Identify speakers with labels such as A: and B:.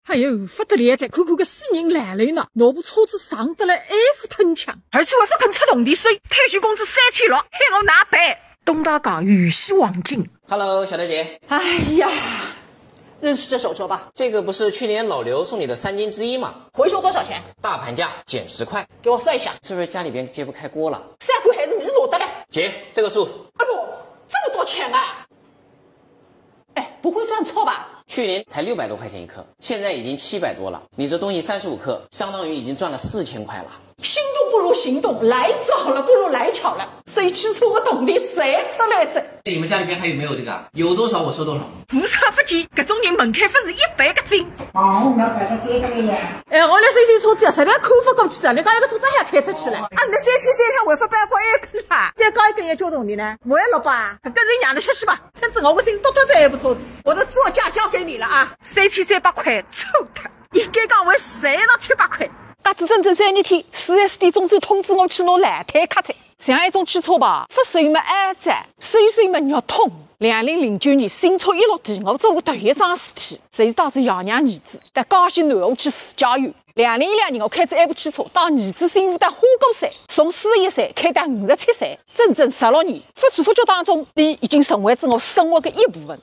A: 哎呦，不得了，再看看个死人烂了呢！那部车子上得来F腾强，而且还不肯出动力水，退休工资3600，喊我哪办？东大港雨熙网进
B: ，Hello， 小戴姐。
A: 哎呀，认识这手车吧？
B: 这个不是去年老刘送你的3金之一吗？
A: 回收多少钱？
B: 大盘价减10块，
A: 给我算一下，
B: 是不是家里边揭不开锅了
A: 3块还是米罗的嘞？
B: 姐，这个数。
A: 哎呦，这么多钱啊！哎，不会算错吧？
B: 去年才600多块钱一克，现在已经700多了。你这东西35克，相当于已经赚了4000块了。
A: 心动不如行动，来早了不如来巧了。谁汽车个动力谁出来着？
B: 你们家里边还有没有这个？有多少我收多少。
A: 无差不减，搿种人门槛不是100个斤。
C: 哦，我们要摆到这个里面。
A: 哎，我那3车子要实在看不过去的，你讲一个车子还开出去了。啊，那3还违法办过一个啦，再高一根也交动力呢？为了吧？搿人让你吃屎吧！趁着我个心多多这一部车子，我的座驾交给你了啊！3300块，臭他！应该讲为谁到700块？大致整整3年天，4S 店总算通知我去拿烂胎卡车。像一种汽车吧，发水没安装，水没肉通。2009年新车一落地，我做过第一桩事体，就是带着爷娘儿子到江西南湖去自驾游。2012年我开着一部汽车带儿子媳妇到花果山，从41岁开到57岁，整整16年，不知不觉当中，你已经成为着我生活的一部分。